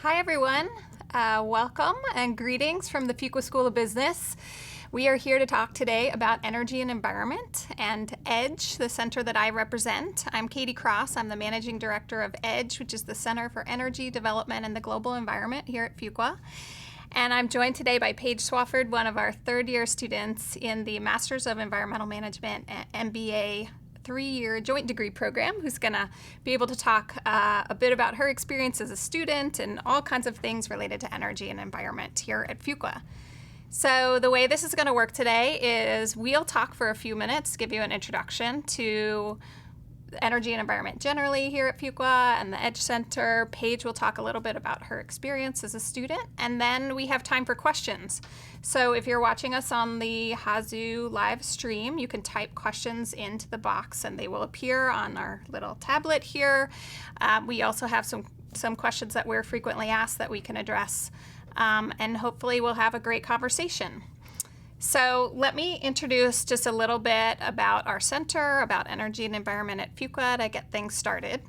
Hi everyone, welcome and greetings from the Fuqua School of Business. We are here to talk today about energy and environment and EDGE, the center that I represent. I'm Katie Kross. I'm the Managing Director of EDGE, which is the Center for Energy Development and the Global Environment here at Fuqua. And I'm joined today by Paige Wofford, one of our third-year students in the Masters of Environmental Management MBA three-year joint degree program, who's going to be able to talk a bit about her experience as a student and all kinds of things related to energy and environment here at Fuqua. So the way this is going to work today is we'll talk for a few minutes, give you an introduction to energy and environment generally here at Fuqua and the EDGE Center. Paige will talk a little bit about her experience as a student, and then we have time for questions. So if you're watching us on the Hazu live stream, you can type questions into the box and they will appear on our little tablet here. We also have some questions that we're frequently asked that we can address, and hopefully we'll have a great conversation. So let me introduce just a little bit about our center, about energy and environment at Fuqua to get things started.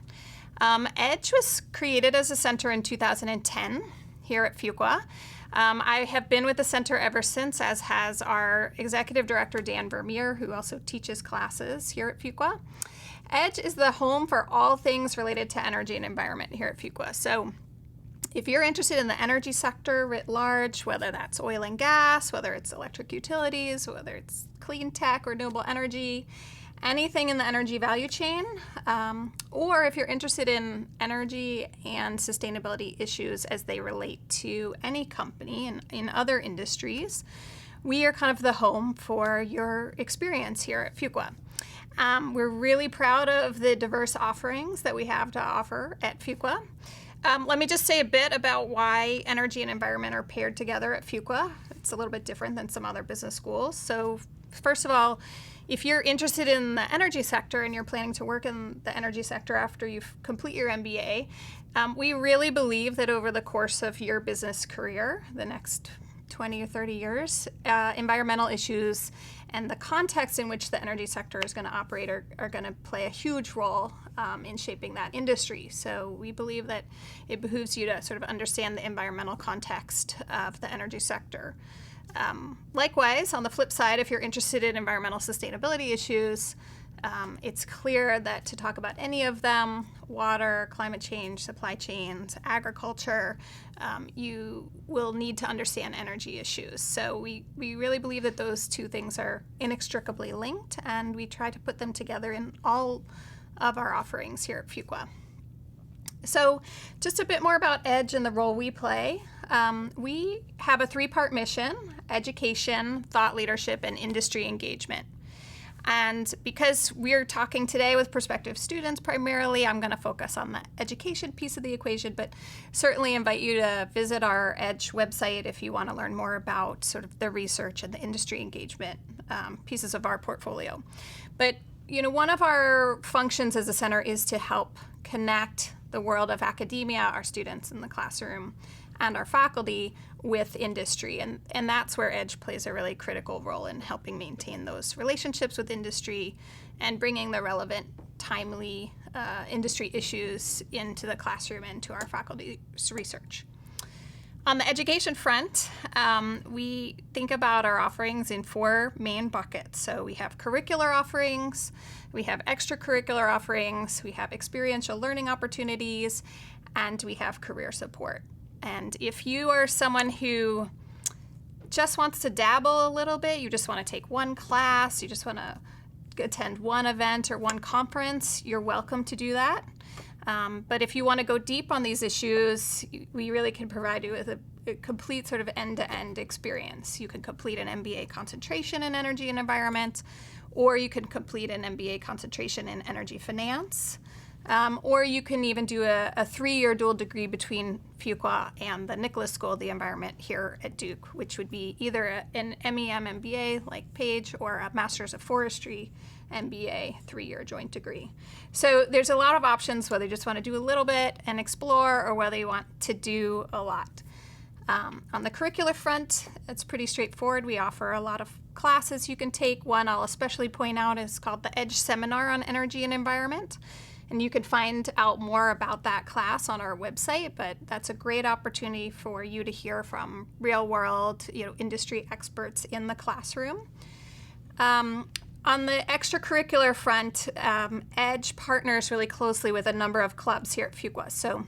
EDGE was created as a center in 2010 here at Fuqua. I have been with the center ever since, as has our executive director, Dan Vermeer, who also teaches classes here at Fuqua. EDGE is the home for all things related to energy and environment here at Fuqua. So if you're interested in the energy sector writ large, whether that's oil and gas, whether it's electric utilities, whether it's clean tech, renewable energy, anything in the energy value chain, or if you're interested in energy and sustainability issues as they relate to any company and in other industries, we are kind of the home for your experience here at Fuqua. We're really proud of the diverse offerings that we have to offer at Fuqua. Let me just say a bit about why energy and environment are paired together at Fuqua. It's a little bit different than some other business schools. So first of all, if you're interested in the energy sector and you're planning to work in the energy sector after you complete your MBA, we really believe that over the course of your business career, the next 20 or 30 years, environmental issues and the context in which the energy sector is going to operate are going to play a huge role in shaping that industry. So we believe that it behooves you to sort of understand the environmental context of the energy sector. Likewise, on the flip side, if you're interested in environmental sustainability issues, it's clear that to talk about any of them, water, climate change, supply chains, agriculture, you will need to understand energy issues. So we really believe that those two things are inextricably linked, and we try to put them together in all of our offerings here at Fuqua. So just a bit more about EDGE and the role we play. We have a three-part mission: education, thought leadership, and industry engagement. And because we're talking today with prospective students primarily, I'm going to focus on the education piece of the equation, but certainly invite you to visit our EDGE website if you want to learn more about sort of the research and the industry engagement pieces of our portfolio. But one of our functions as a center is to help connect the world of academia, our students in the classroom, and our faculty with industry. And that's where EDGE plays a really critical role in helping maintain those relationships with industry and bringing the relevant, timely industry issues into the classroom and to our faculty's research. On the education front, we think about our offerings in four main buckets. So we have curricular offerings, we have extracurricular offerings, we have experiential learning opportunities, and we have career support. And if you are someone who just wants to dabble a little bit, you just want to take one class, you just want to attend one event or one conference, you're welcome to do that. But if you want to go deep on these issues, we really can provide you with a complete sort of end-to-end experience. You can complete an MBA concentration in energy and environment, or you can complete an MBA concentration in energy finance, or you can even do a three-year dual degree between Fuqua and the Nicholas School of the Environment here at Duke, which would be either an MEM MBA like Paige or a Master's of Forestry MBA three-year joint degree. So there's a lot of options, whether you just want to do a little bit and explore or whether you want to do a lot. On the curricular front, it's pretty straightforward. We offer a lot of classes you can take. One I'll especially point out is called the EDGE Seminar on Energy and Environment. And you can find out more about that class on our website, but that's a great opportunity for you to hear from real world, industry experts in the classroom. On the extracurricular front, EDGE partners really closely with a number of clubs here at Fuqua. So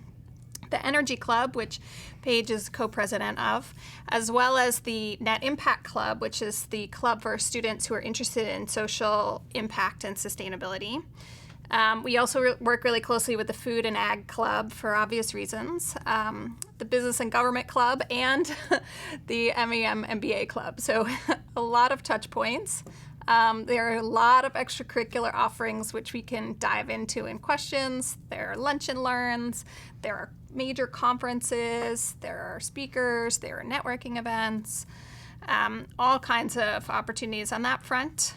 the Energy Club, which Paige is co-president of, as well as the Net Impact Club, which is the club for students who are interested in social impact and sustainability. We also work really closely with the Food and Ag Club for obvious reasons, the Business and Government Club, and the MEM MBA Club. So a lot of touch points. There are a lot of extracurricular offerings which we can dive into in questions. There are lunch and learns. There are major conferences. There are speakers. There are networking events. All kinds of opportunities on that front.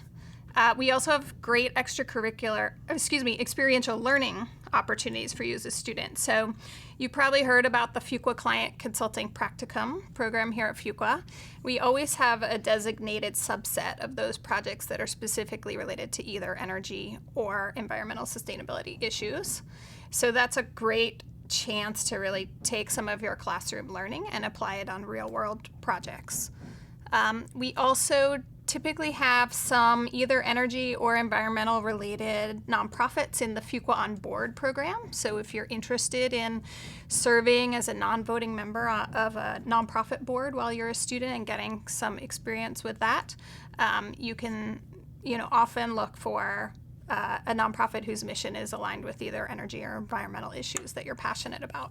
We also have great experiential learning opportunities for you as a student. So you probably heard about the Fuqua Client Consulting Practicum program here at Fuqua. We always have a designated subset of those projects that are specifically related to either energy or environmental sustainability issues. So that's a great chance to really take some of your classroom learning and apply it on real-world projects. We also typically have some either energy or environmental related nonprofits in the Fuqua On Board program. So if you're interested in serving as a non-voting member of a nonprofit board while you're a student and getting some experience with that, you can often look for a nonprofit whose mission is aligned with either energy or environmental issues that you're passionate about.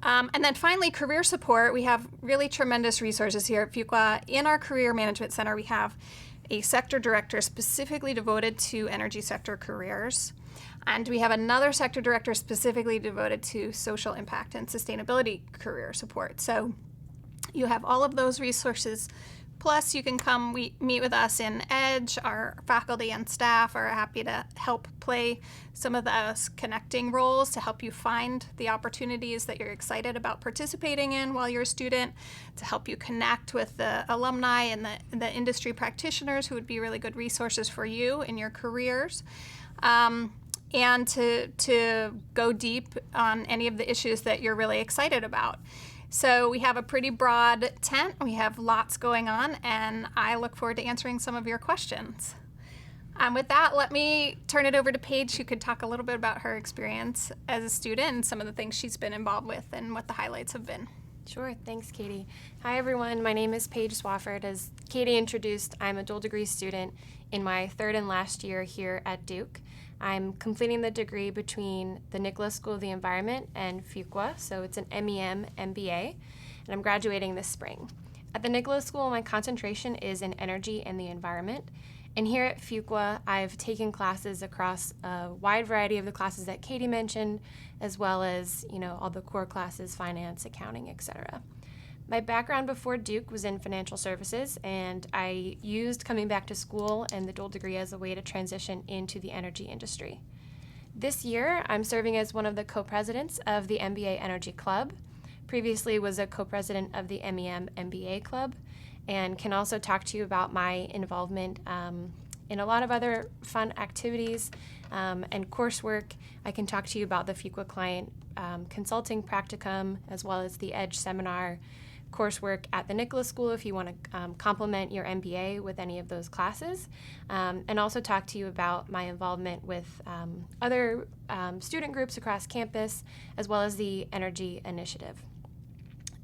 And then finally, career support. We have really tremendous resources here at Fuqua. In our Career Management Center, we have a sector director specifically devoted to energy sector careers. And we have another sector director specifically devoted to social impact and sustainability career support. So you have all of those resources. Plus, you can come meet with us in EDGE. Our faculty and staff are happy to help play some of those connecting roles to help you find the opportunities that you're excited about participating in while you're a student, to help you connect with the alumni and the industry practitioners who would be really good resources for you in your careers, and to go deep on any of the issues that you're really excited about. So we have a pretty broad tent. We have lots going on, and I look forward to answering some of your questions. With that, let me turn it over to Paige, who could talk a little bit about her experience as a student and some of the things she's been involved with and what the highlights have been. Sure, thanks, Katie. Hi, everyone. My name is Paige Wofford. As Katie introduced, I'm a dual degree student in my third and last year here at Duke. I'm completing the degree between the Nicholas School of the Environment and Fuqua, so it's an MEM MBA, and I'm graduating this spring. At the Nicholas School, my concentration is in energy and the environment, and here at Fuqua, I've taken classes across a wide variety of the classes that Katie mentioned, as well as, all the core classes, finance, accounting, etc. My background before Duke was in financial services, and I used coming back to school and the dual degree as a way to transition into the energy industry. This year, I'm serving as one of the co-presidents of the MBA Energy Club. Previously was a co-president of the MEM MBA Club, and can also talk to you about my involvement in a lot of other fun activities and coursework. I can talk to you about the Fuqua Client Consulting Practicum, as well as the EDGE seminar coursework at the Nicholas School if you want to complement your MBA with any of those classes, and also talk to you about my involvement with other student groups across campus, as well as the Energy Initiative.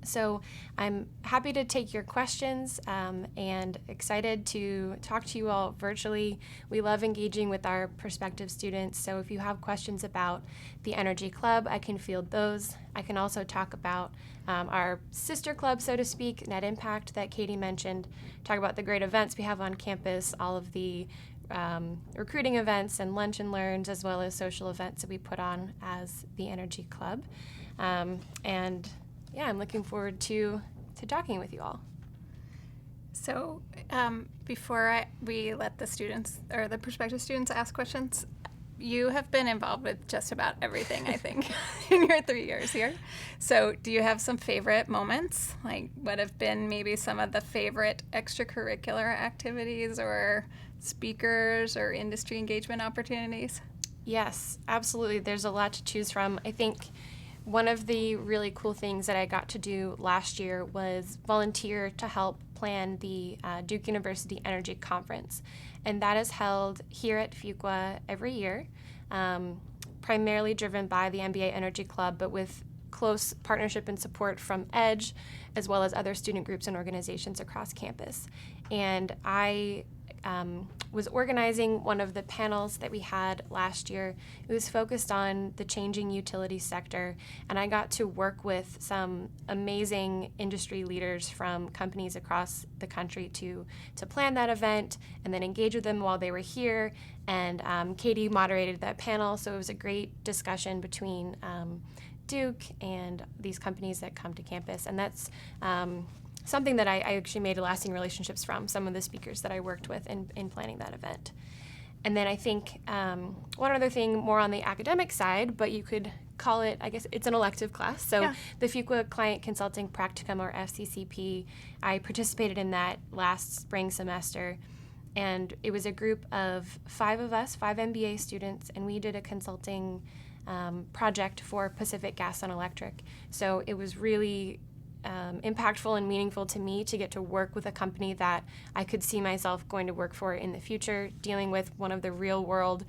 So I'm happy to take your questions and excited to talk to you all virtually. We love engaging with our prospective students, so if you have questions about the Energy Club, I can field those. I can also talk about our sister club, so to speak, Net Impact, that Katie mentioned, talk about the great events we have on campus, all of the recruiting events and lunch and learns, as well as social events that we put on as the Energy Club. Yeah, I'm looking forward to talking with you all. So before we let the students or the prospective students ask questions, you have been involved with just about everything, I think, in your 3 years here. So do you have some favorite moments? Like, what have been maybe some of the favorite extracurricular activities or speakers or industry engagement opportunities? Yes, absolutely. There's a lot to choose from. I think one of the really cool things that I got to do last year was volunteer to help plan the Duke University Energy Conference. And that is held here at Fuqua every year, primarily driven by the MBA Energy Club, but with close partnership and support from EDGE, as well as other student groups and organizations across campus. And I was organizing one of the panels that we had last year. It was focused on the changing utility sector, and I got to work with some amazing industry leaders from companies across the country to plan that event and then engage with them while they were here. And Katie moderated that panel, so it was a great discussion between Duke and these companies that come to campus, and that's something that I actually made lasting relationships from, some of the speakers that I worked with in planning that event. And then I think one other thing more on the academic side, but you could call it, I guess it's an elective class. So Yeah. the Fuqua Client Consulting Practicum, or FCCP, I participated in that last spring semester. And it was a group of 5 of us, 5 MBA students, and we did a consulting project for Pacific Gas and Electric. So it was really impactful and meaningful to me to get to work with a company that I could see myself going to work for in the future, dealing with one of the real world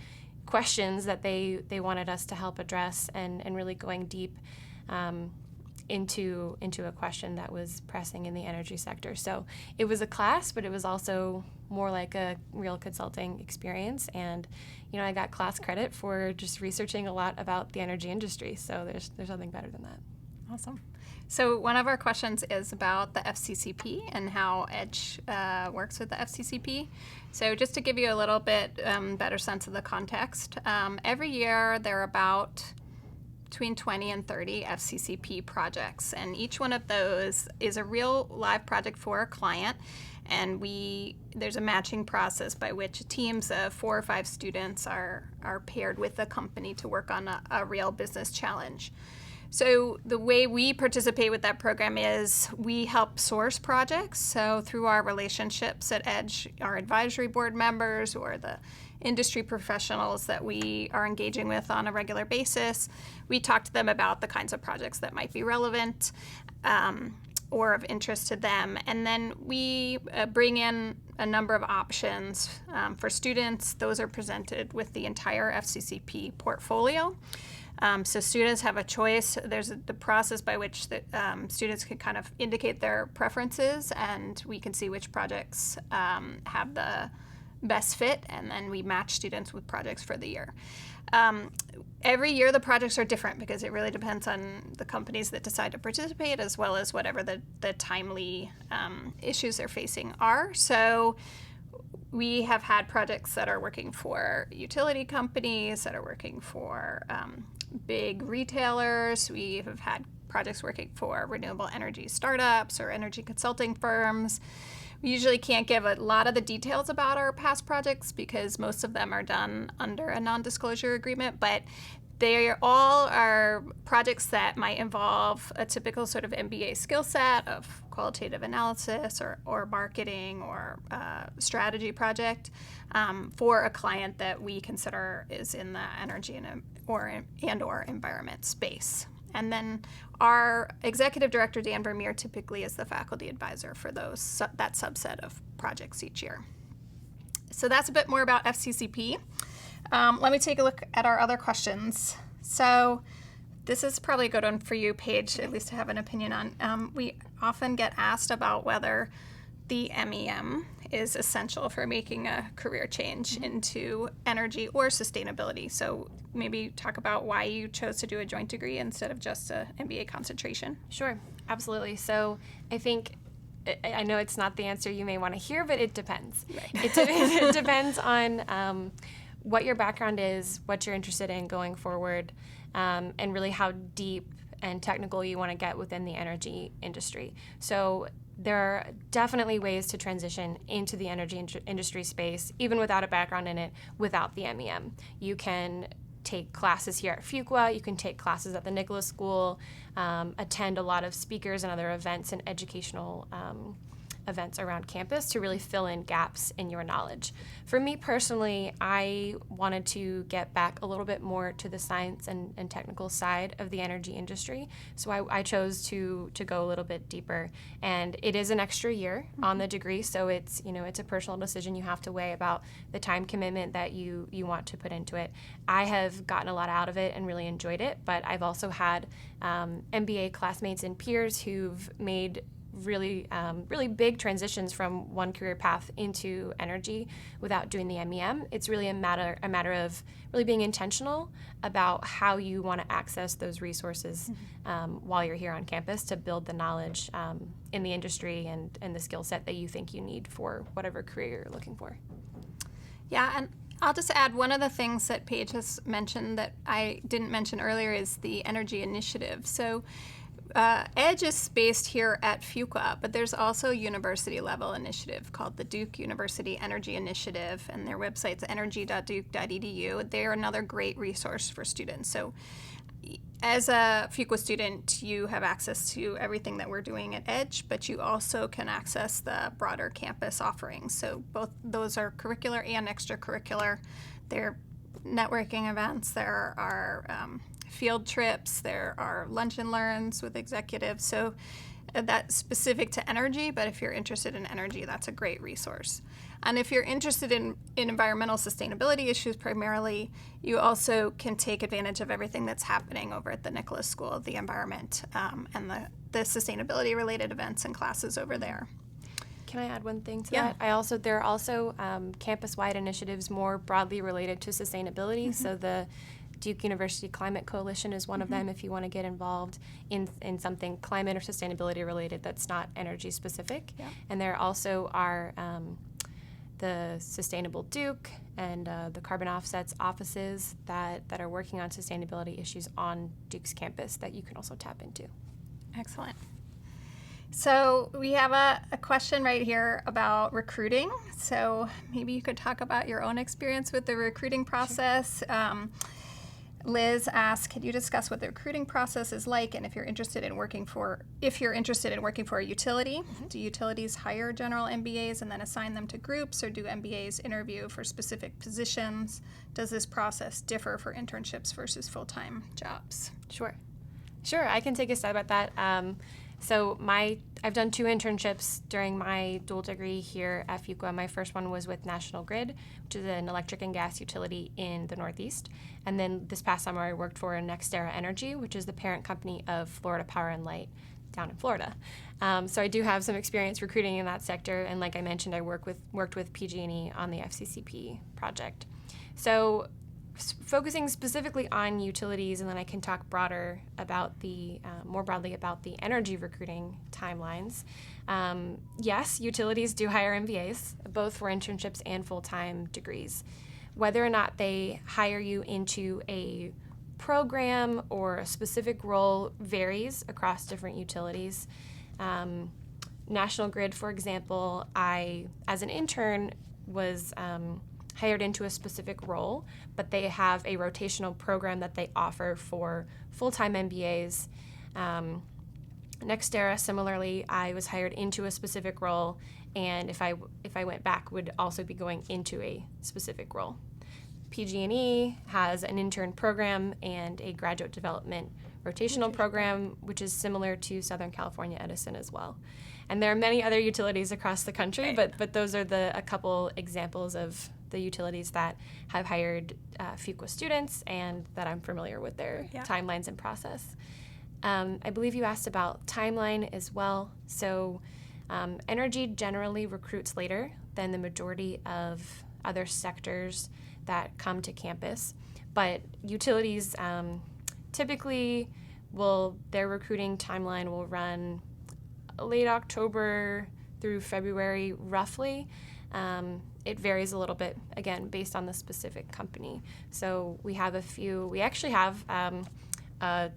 questions that they wanted us to help address, and really going deep into a question that was pressing in the energy sector. So it was a class, but it was also more like a real consulting experience. And I got class credit for just researching a lot about the energy industry. So there's nothing better than that. Awesome. So one of our questions is about the FCCP and how EDGE works with the FCCP. So just to give you a little bit better sense of the context, every year there are about between 20 and 30 FCCP projects, and each one of those is a real live project for a client. And there's a matching process by which teams of 4 or 5 students are paired with the company to work on a real business challenge. So the way we participate with that program is we help source projects. So through our relationships at EDGE, our advisory board members or the industry professionals that we are engaging with on a regular basis, we talk to them about the kinds of projects that might be relevant or of interest to them. And then we bring in a number of options for students. Those are presented with the entire FCCP portfolio. So students have a choice. There's the process by which students can kind of indicate their preferences, and we can see which projects have the best fit, and then we match students with projects for the year. Every year the projects are different because it really depends on the companies that decide to participate, as well as whatever the timely issues they're facing are. So we have had projects that are working for utility companies, that are working for big retailers. We have had projects working for renewable energy startups or energy consulting firms. We usually can't give a lot of the details about our past projects because most of them are done under a non-disclosure agreement, but they all are projects that might involve a typical sort of MBA skill set of qualitative analysis or marketing or strategy project for a client that we consider is in the energy and or environment space. And then our executive director, Dan Vermeer, typically is the faculty advisor for that subset of projects each year. So that's a bit more about FCCP. Let me take a look at our other questions. So this is probably a good one for you, Paige, at least to have an opinion on. We often get asked about whether the MEM is essential for making a career change into energy or sustainability. So maybe talk about why you chose to do a joint degree instead of just a MBA concentration. Sure, absolutely. So I think, I know it's not the answer you may want to hear, but it depends. Right. It depends on what your background is, what you're interested in going forward, and really how deep and technical you want to get within the energy industry. So there are definitely ways to transition into the energy industry space, even without a background in it, without the MEM. You can take classes here at Fuqua, you can take classes at the Nicholas School, attend a lot of speakers and other events and educational events around campus to really fill in gaps in your knowledge. For me personally, I wanted to get back a little bit more to the science and technical side of the energy industry, so I chose to go a little bit deeper. And it is an extra year on the degree, so it's a personal decision you have to weigh about the time commitment that you want to put into it. I have gotten a lot out of it and really enjoyed it, but I've also had MBA classmates and peers who've made really big transitions from one career path into energy without doing the MEM. It's really a matter of really being intentional about how you want to access those resources while you're here on campus to build the knowledge in the industry and the skill set that you think you need for whatever career you're looking for. Yeah, and I'll just add one of the things that Paige has mentioned that I didn't mention earlier is the energy initiative. So EDGE is based here at Fuqua, but there's also a university-level initiative called the Duke University Energy Initiative, and their website's energy.duke.edu. They're another great resource for students. So as a Fuqua student, you have access to everything that we're doing at EDGE, but you also can access the broader campus offerings. So both those are curricular and extracurricular. They're networking events. There are field trips. There are lunch and learns with executives. So that's specific to energy, but if you're interested in energy, that's a great resource. And if you're interested in environmental sustainability issues primarily, you also can take advantage of everything that's happening over at the Nicholas School of the Environment and the sustainability-related events and classes over there. Can I add one thing to that? There are also campus-wide initiatives more broadly related to sustainability. So the Duke University Climate Coalition is one of them if you want to get involved in something climate or sustainability related that's not energy specific. Yeah. And there also are the Sustainable Duke and the Carbon Offsets offices that are working on sustainability issues on Duke's campus that you can also tap into. Excellent. So we have a question right here about recruiting. So maybe you could talk about your own experience with the recruiting process. Sure. Liz asked, could you discuss what the recruiting process is like, and if you're interested in working for a utility? Do utilities hire general MBAs and then assign them to groups, or do MBAs interview for specific positions? Does this process differ for internships versus full-time jobs? Sure, I can take a stab at that. So I've done 2 internships during my dual degree here at Fuqua. My first one was with National Grid, which is an electric and gas utility in the Northeast. And then this past summer I worked for NextEra Energy, which is the parent company of Florida Power and Light down in Florida. So I do have some experience recruiting in that sector, and like I mentioned, I worked with Paiges on the FCCP project. So focusing specifically on utilities, and then I can talk more broadly about the energy recruiting timelines. Yes, utilities do hire MBAs, both for internships and full-time degrees. Whether or not they hire you into a program or a specific role varies across different utilities. National Grid, for example, I, as an intern, was hired into a specific role, but they have a rotational program that they offer for full-time MBAs. NextEra, similarly, I was hired into a specific role, and if I went back, would also be going into a specific role. PG&E has an intern program and a graduate development rotational program, which is similar to Southern California Edison as well. And there are many other utilities across the country, but those are a couple examples of the utilities that have hired Fuqua students and that I'm familiar with their timelines and process. I believe you asked about timeline as well. So energy generally recruits later than the majority of other sectors that come to campus, but utilities typically their recruiting timeline will run late October through February roughly. It varies a little bit, again, based on the specific company. So we actually have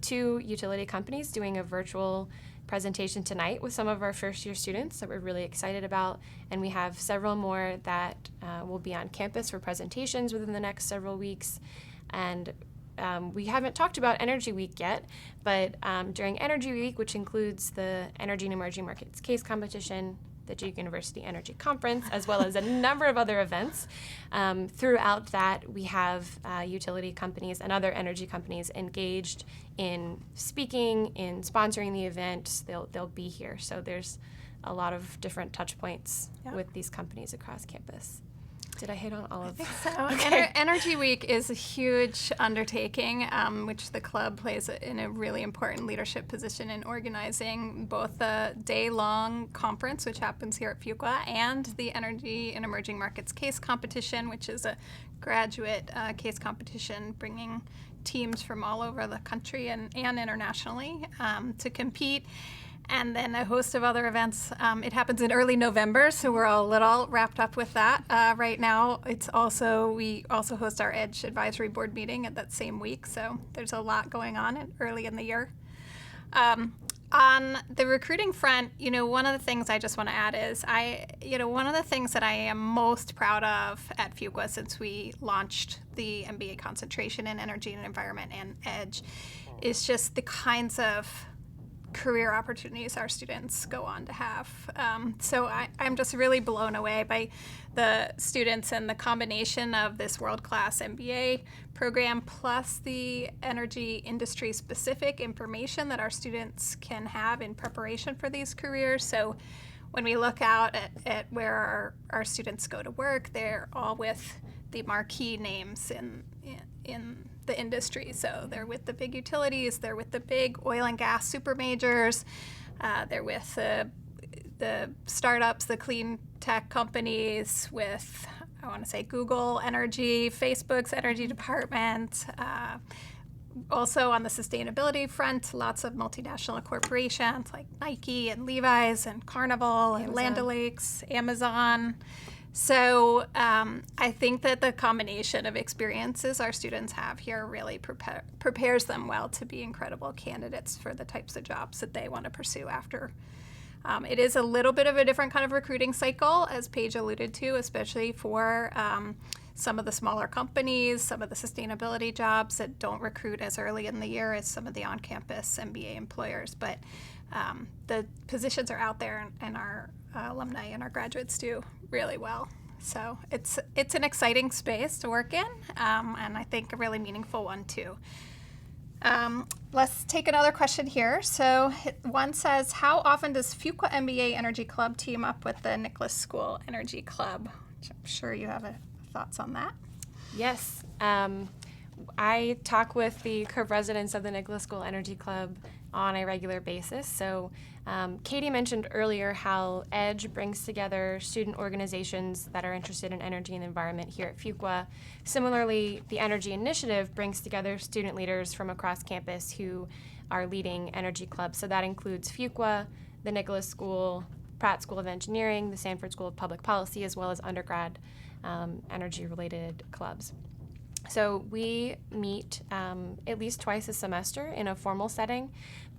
2 utility companies doing a virtual presentation tonight with some of our first-year students that we're really excited about, and we have several more that will be on campus for presentations within the next several weeks. And we haven't talked about Energy Week yet, but during Energy Week, which includes the Energy and Emerging Markets case competition, the Duke University Energy Conference, as well as a number of other events. Throughout that, we have utility companies and other energy companies engaged in speaking, in sponsoring the event. They'll be here. So there's a lot of different touch points with these companies across campus. Did I hit on all of them? So Okay. Energy Week is a huge undertaking, which the club plays in a really important leadership position in organizing both the day-long conference, which happens here at Fuqua, and the Energy and Emerging Markets Case Competition, which is a graduate case competition bringing teams from all over the country and internationally to compete. And then a host of other events. It happens in early November, so we're all a little wrapped up with that. Right now, we also host our EDGE Advisory Board meeting at that same week, so there's a lot going on early in the year. On the recruiting front, one of the things I just want to add is one of the things that I am most proud of at Fuqua since we launched the MBA Concentration in Energy and Environment and EDGE is just the kinds of career opportunities our students go on to have. So I'm just really blown away by the students and the combination of this world-class MBA program plus the energy industry-specific information that our students can have in preparation for these careers. So when we look out at where our students go to work, they're all with the marquee names in the industry. So they're with the big utilities, they're with the big oil and gas super majors, they're with the startups, the clean tech companies, with, I want to say, Google Energy, Facebook's energy department. Also on the sustainability front, lots of multinational corporations like Nike and Levi's and Carnival and Land O'Lakes, Amazon. So I think that the combination of experiences our students have here really prepares them well to be incredible candidates for the types of jobs that they want to pursue after. It is a little bit of a different kind of recruiting cycle, as Paige alluded to, especially for some of the smaller companies, some of the sustainability jobs that don't recruit as early in the year as some of the on-campus MBA employers. But the positions are out there, and our alumni and our graduates do really well. So it's an exciting space to work in, and I think a really meaningful one too. Let's take another question here. So one says, how often does Fuqua MBA Energy Club team up with the Nicholas School Energy Club? Which I'm sure you have thoughts on that. Yes. I talk with the co-presidents of the Nicholas School Energy Club on a regular basis. So Katie mentioned earlier how EDGE brings together student organizations that are interested in energy and the environment here at Fuqua. Similarly, the Energy Initiative brings together student leaders from across campus who are leading energy clubs. So that includes Fuqua, the Nicholas School, Pratt School of Engineering, the Sanford School of Public Policy, as well as undergrad energy-related clubs. So we meet at least twice a semester in a formal setting,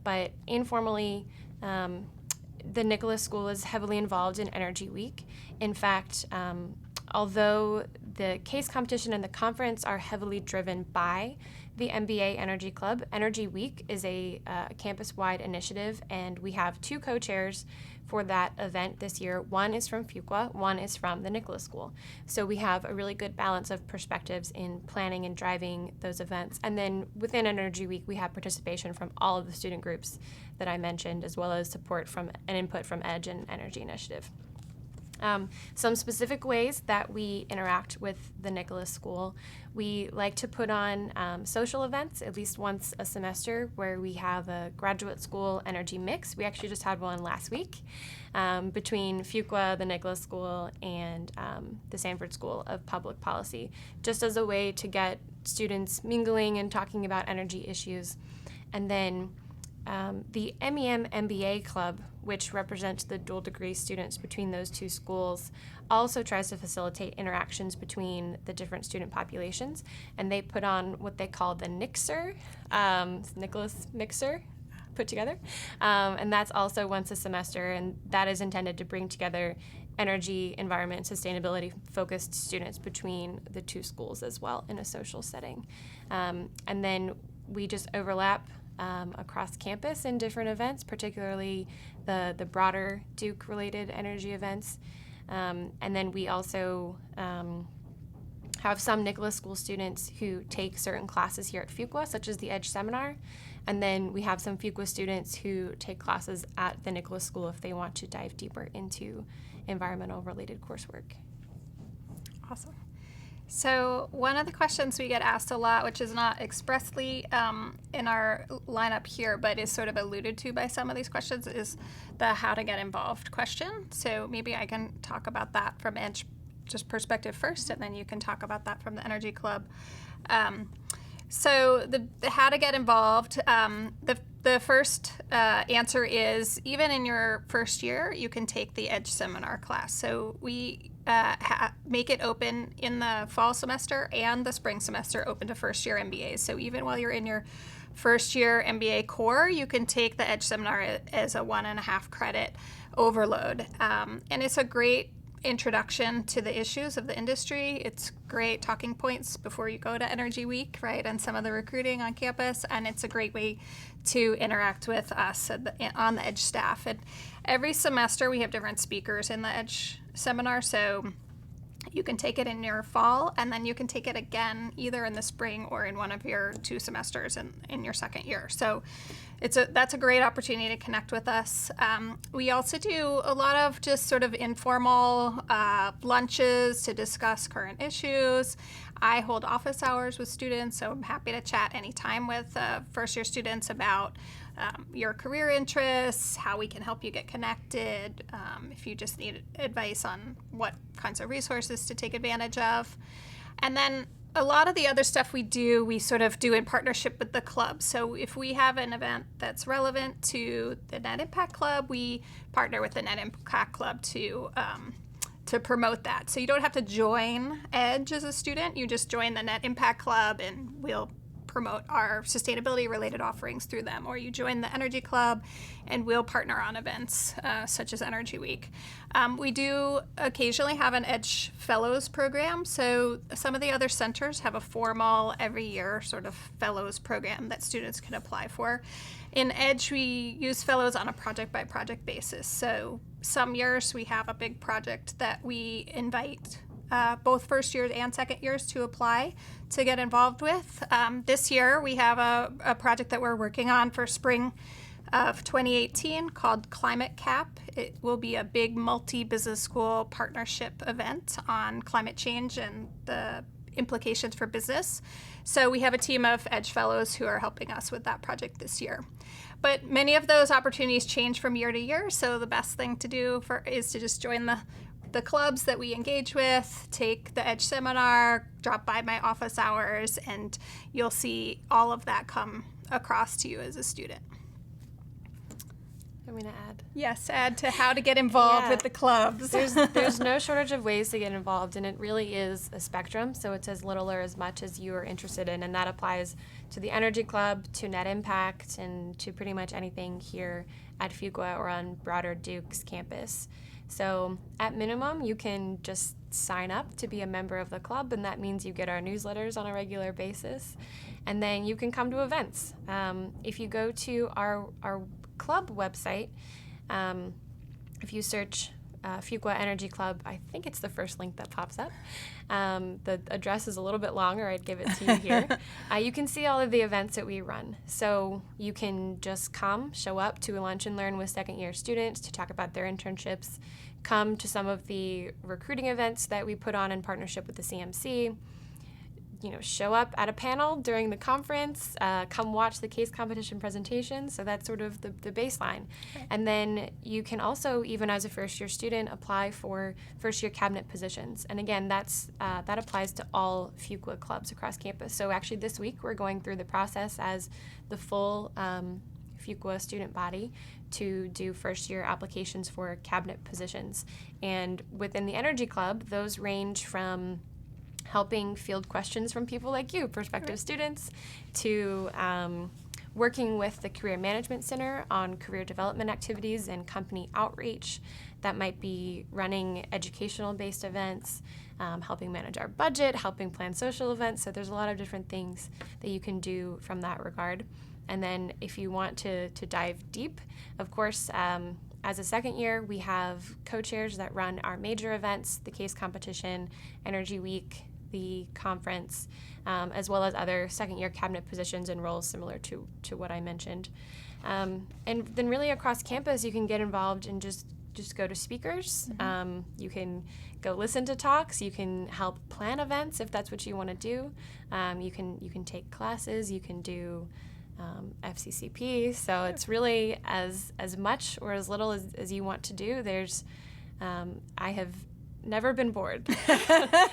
but informally, the Nicholas School is heavily involved in Energy Week. In fact, although the case competition and the conference are heavily driven by the MBA Energy Club, Energy Week is a campus-wide initiative, and we have two co-chairs for that event this year. One is from Fuqua, one is from the Nicholas School. So we have a really good balance of perspectives in planning and driving those events. And then within Energy Week, we have participation from all of the student groups that I mentioned, as well as support from and input from EDGE and Energy Initiative. Some specific ways that we interact with the Nicholas School: we like to put on social events at least once a semester where we have a graduate school energy mix. We actually just had one last week between Fuqua, the Nicholas School, and the Sanford School of Public Policy, just as a way to get students mingling and talking about energy issues. And then the MEM MBA Club, which represents the dual degree students between those two schools, also tries to facilitate interactions between the different student populations, and they put on what they call the Nixer, Nicholas Mixer, put together, and that's also once a semester, and that is intended to bring together energy, environment, and sustainability focused students between the two schools as well in a social setting. And then we just overlap across campus in different events, particularly the broader Duke-related energy events. And then we also have some Nicholas School students who take certain classes here at Fuqua, such as the EDGE seminar. And then we have some Fuqua students who take classes at the Nicholas School if they want to dive deeper into environmental-related coursework. Awesome. So one of the questions we get asked a lot, which is not expressly in our lineup here, but is sort of alluded to by some of these questions, is the how to get involved question. So maybe I can talk about that from EDGE just perspective first, and then you can talk about that from the Energy Club. So the how to get involved, the first answer is even in your first year, you can take the EDGE seminar class. So we make it open in the fall semester and the spring semester open to first year MBAs. So even while you're in your first year MBA core, you can take the EDGE seminar as a 1.5 credit overload. And it's a great introduction to the issues of the industry. It's great talking points before you go to Energy Week, right, and some of the recruiting on campus, and it's a great way to interact with us on the EDGE staff. And every semester we have different speakers in the EDGE seminar, so you can take it in your fall, and then you can take it again either in the spring or in one of your 2 semesters in your second year. So that's a great opportunity to connect with us. We also do a lot of just sort of informal lunches to discuss current issues. I hold office hours with students, so I'm happy to chat anytime with first year students about your career interests, how we can help you get connected, if you just need advice on what kinds of resources to take advantage of. And then a lot of the other stuff we sort of do in partnership with the club. So if we have an event that's relevant to the Net Impact Club, we partner with the Net Impact Club to promote that. So you don't have to join EDGE as a student. You just join the Net Impact Club, and we'll promote our sustainability related offerings through them, or you join the Energy Club and we'll partner on events such as Energy Week. We do occasionally have an EDGE Fellows program, so some of the other centers have a formal every year sort of Fellows program that students can apply for. In EDGE, we use Fellows on a project by project basis, so some years we have a big project that we invite both first years and second years to apply to get involved with. This year we have a project that we're working on for spring of 2018 called Climate Cap. It will be a big multi-business school partnership event on climate change and the implications for business. So we have a team of EDGE Fellows who are helping us with that project this year. But many of those opportunities change from year to year, so the best thing to do is to just join the clubs that we engage with, take the EDGE seminar, drop by my office hours, and you'll see all of that come across to you as a student. I'm going to add. Yes, add to how to get involved with the clubs. There's no shortage of ways to get involved, and it really is a spectrum, so it's as little or as much as you are interested in, and that applies to the Energy Club, to Net Impact, and to pretty much anything here at Fuqua or on broader Duke's campus. So at minimum, you can just sign up to be a member of the club, and that means you get our newsletters on a regular basis. And then you can come to events. If you go to our club website, if you search Fuqua Energy Club, I think it's the first link that pops up. The address is a little bit longer. I'd give it to you here. You can see all of the events that we run. So you can just show up to a lunch and learn with second year students to talk about their internships, come to some of the recruiting events that we put on in partnership with the CMC, show up at a panel during the conference, come watch the case competition presentation. So that's sort of the baseline. Okay. And then you can also, even as a first-year student, apply for first-year cabinet positions. And again, that applies to all Fuqua clubs across campus. So actually this week we're going through the process as the full Fuqua student body to do first-year applications for cabinet positions. And within the Energy Club, those range from helping field questions from people like you, prospective students, to working with the Career Management Center on career development activities and company outreach. That might be running educational-based events, helping manage our budget, helping plan social events. So there's a lot of different things that you can do from that regard. And then if you want to dive deep, of course, as a second year, we have co-chairs that run our major events, the case competition, Energy Week, the conference, as well as other second year cabinet positions and roles similar to what I mentioned. And then really across campus, you can get involved and just go to speakers. You can go listen to talks. You can help plan events if that's what you want to do. You can take classes. You can do FCCP. So it's really as much or as little as you want to do. I have never been bored.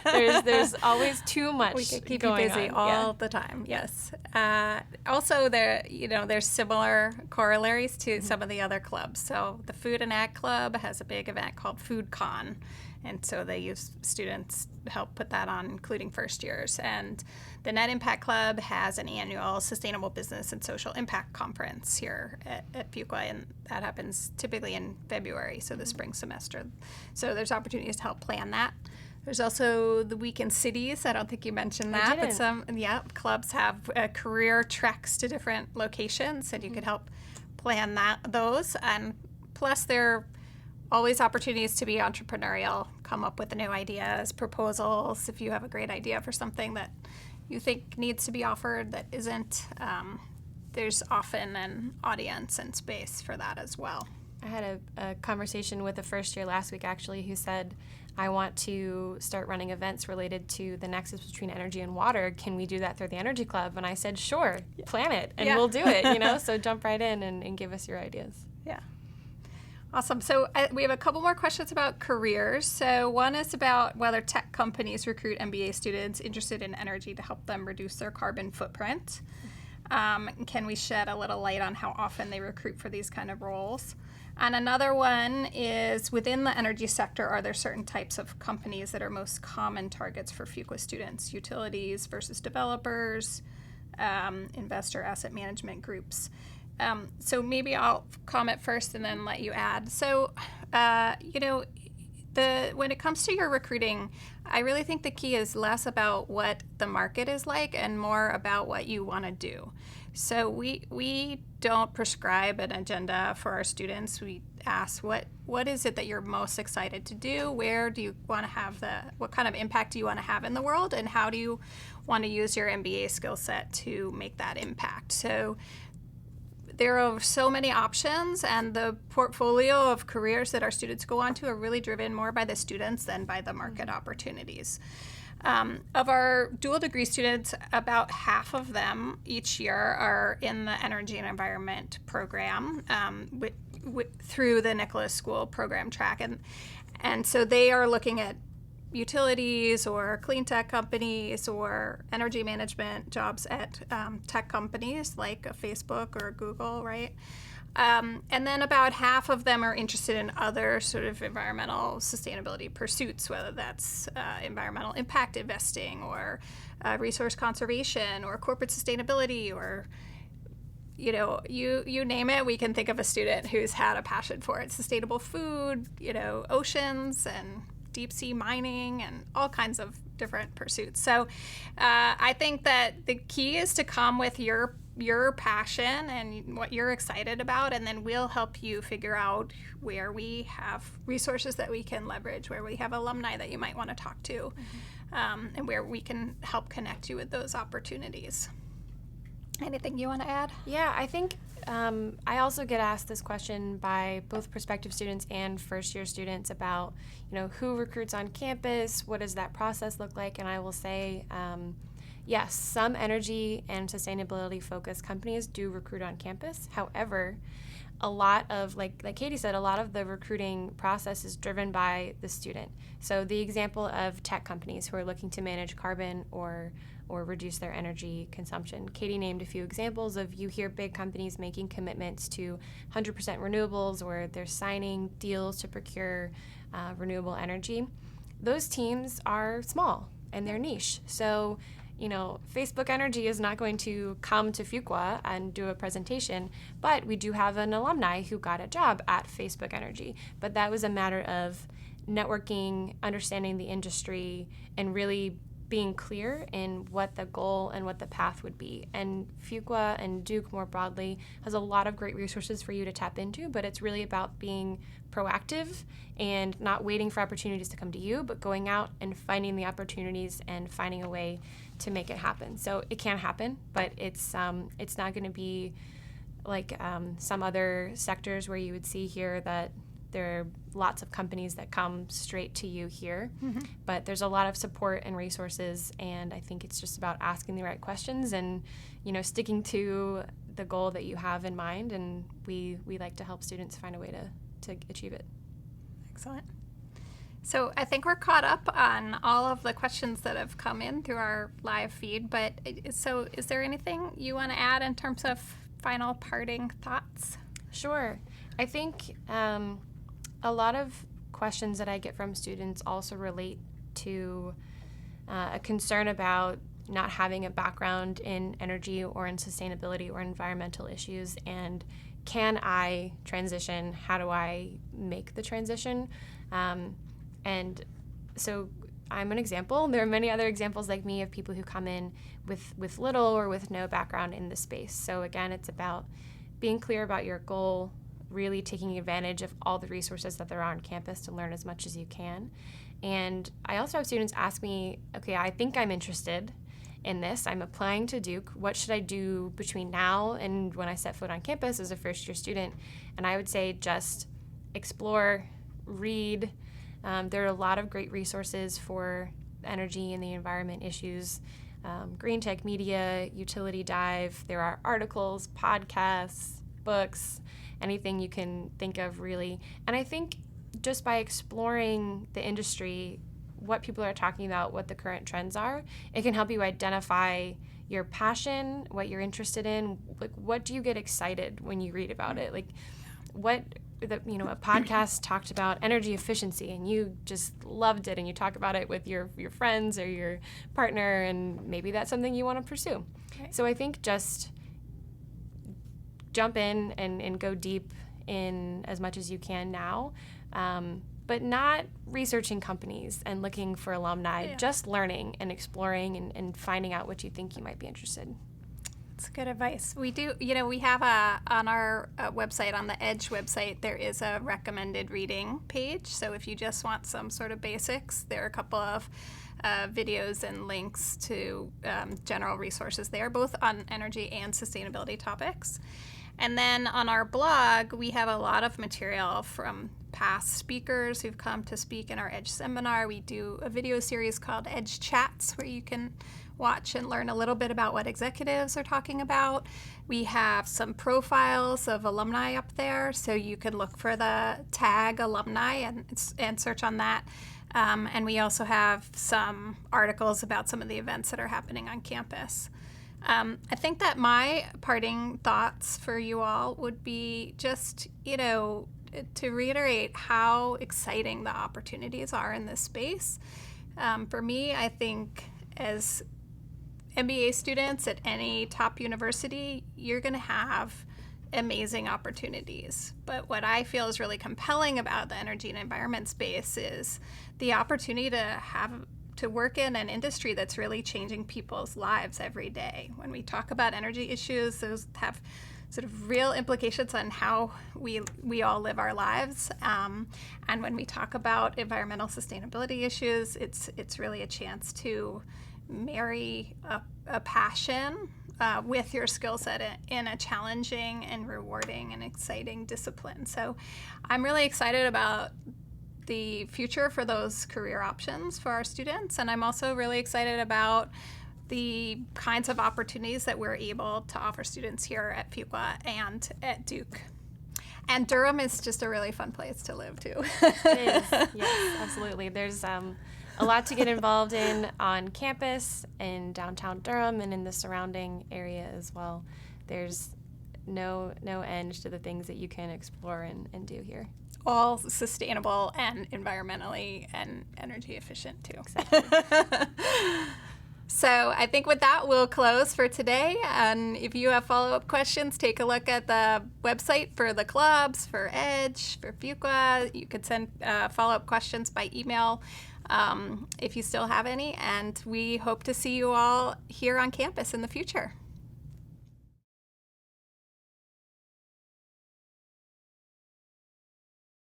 there's always too much. We could keep going you busy on. all the time. Yes. Also, there's similar corollaries to some of the other clubs. So the Food and Ag Club has a big event called Food Con, and so they use students to help put that on, including first years. And the Net Impact Club has an annual Sustainable Business and Social Impact Conference here at Fuqua, and that happens typically in February, so the spring semester. So there's opportunities to help plan that. There's also the Week in Cities. I don't think you mentioned that, but some clubs have career treks to different locations, and you could help plan those. And plus, there are always opportunities to be entrepreneurial, come up with new ideas, proposals. If you have a great idea for something that you think needs to be offered that isn't, there's often an audience and space for that as well. I had a conversation with a first year last week, actually, who said, I want to start running events related to the nexus between energy and water. Can we do that through the Energy Club? And I said, sure, plan it, and we'll do it, So jump right in and give us your ideas. Yeah. Awesome. So we have a couple more questions about careers. So one is about whether tech companies recruit MBA students interested in energy to help them reduce their carbon footprint. Can we shed a little light on how often they recruit for these kind of roles? And another one is, within the energy sector, are there certain types of companies that are most common targets for Fuqua students? Utilities versus developers, investor asset management groups. So maybe I'll comment first and then let you add. So, when it comes to your recruiting, I really think the key is less about what the market is like and more about what you want to do. So we don't prescribe an agenda for our students. We ask what is it that you're most excited to do? Where do you want to have what kind of impact do you want to have in the world? And how do you want to use your MBA skill set to make that impact? So there are so many options, and the portfolio of careers that our students go on to are really driven more by the students than by the market opportunities. Of our dual degree students, about half of them each year are in the Energy and Environment program through the Nicholas School program track. And so they are looking at utilities or clean tech companies or energy management jobs at tech companies like a Facebook or a Google, right? And then about half of them are interested in other sort of environmental sustainability pursuits, whether that's environmental impact investing or resource conservation or corporate sustainability or, you name it. We can think of a student who's had a passion for it. Sustainable food, oceans and deep sea mining and all kinds of different pursuits. So I think that the key is to come with your passion and what you're excited about, and then we'll help you figure out where we have resources that we can leverage, where we have alumni that you might want to talk to, and where we can help connect you with those opportunities. Anything you want to add? Yeah, I think I also get asked this question by both prospective students and first-year students about, who recruits on campus, what does that process look like? And I will say, yes, some energy and sustainability-focused companies do recruit on campus. However, a lot of, like Katie said, a lot of the recruiting process is driven by the student. So the example of tech companies who are looking to manage carbon or reduce their energy consumption. Katie named a few examples of, you hear big companies making commitments to 100% renewables, or they're signing deals to procure renewable energy. Those teams are small and they're niche. So, Facebook Energy is not going to come to Fuqua and do a presentation, but we do have an alumni who got a job at Facebook Energy. But that was a matter of networking, understanding the industry, and really being clear in what the goal and what the path would be. And Fuqua and Duke more broadly has a lot of great resources for you to tap into, but it's really about being proactive and not waiting for opportunities to come to you, but going out and finding the opportunities and finding a way to make it happen. So it can happen, but it's not going to be like some other sectors where you would see here that there are lots of companies that come straight to you here, but there's a lot of support and resources, and I think it's just about asking the right questions and, sticking to the goal that you have in mind, and we like to help students find a way to achieve it. Excellent. So I think we're caught up on all of the questions that have come in through our live feed, but so is there anything you want to add in terms of final parting thoughts? Sure. I think a lot of questions that I get from students also relate to a concern about not having a background in energy or in sustainability or environmental issues, and can I transition? How do I make the transition? And so I'm an example. There are many other examples like me of people who come in with little or with no background in the space. So again, it's about being clear about your goal, really taking advantage of all the resources that there are on campus to learn as much as you can. And I also have students ask me, okay, I think I'm interested in this. I'm applying to Duke. What should I do between now and when I set foot on campus as a first-year student? And I would say just explore, read. There are a lot of great resources for energy and the environment issues. Green Tech Media, Utility Dive. There are articles, podcasts, books, anything you can think of, really. And I think just by exploring the industry, what people are talking about, what the current trends are, it can help you identify your passion, what you're interested in. Like, what do you get excited when you read about it? Like, a podcast talked about energy efficiency and you just loved it, and you talk about it with your friends or your partner, and maybe that's something you want to pursue. Okay. So I think just jump in and go deep in as much as you can now, but not researching companies and looking for alumni, just learning and exploring and finding out what you think you might be interested in. That's good advice. We do, we have on our website, on the Edge website, there is a recommended reading page. So if you just want some sort of basics, there are a couple of videos and links to general resources there, both on energy and sustainability topics. And then on our blog, we have a lot of material from past speakers who've come to speak in our Edge seminar. We do a video series called Edge Chats, where you can watch and learn a little bit about what executives are talking about. We have some profiles of alumni up there, so you can look for the tag alumni and search on that. And we also have some articles about some of the events that are happening on campus. I think that my parting thoughts for you all would be just, to reiterate how exciting the opportunities are in this space. For me, I think as MBA students at any top university, you're going to have amazing opportunities. But what I feel is really compelling about the energy and environment space is the opportunity to work in an industry that's really changing people's lives every day. When we talk about energy issues, those have sort of real implications on how we all live our lives. And when we talk about environmental sustainability issues, it's really a chance to marry a passion with your skill set in a challenging and rewarding and exciting discipline. So I'm really excited about the future for those career options for our students, and I'm also really excited about the kinds of opportunities that we're able to offer students here at Fuqua and at Duke. And Durham is just a really fun place to live too. It is, yes, absolutely. There's a lot to get involved in on campus in downtown Durham and in the surrounding area as well. There's no end to the things that you can explore and do here. All sustainable and environmentally and energy efficient too. Exactly. So I think with that, we'll close for today. And if you have follow-up questions, take a look at the website for the clubs, for Edge, for Fuqua. You could send follow-up questions by email if you still have any. And we hope to see you all here on campus in the future.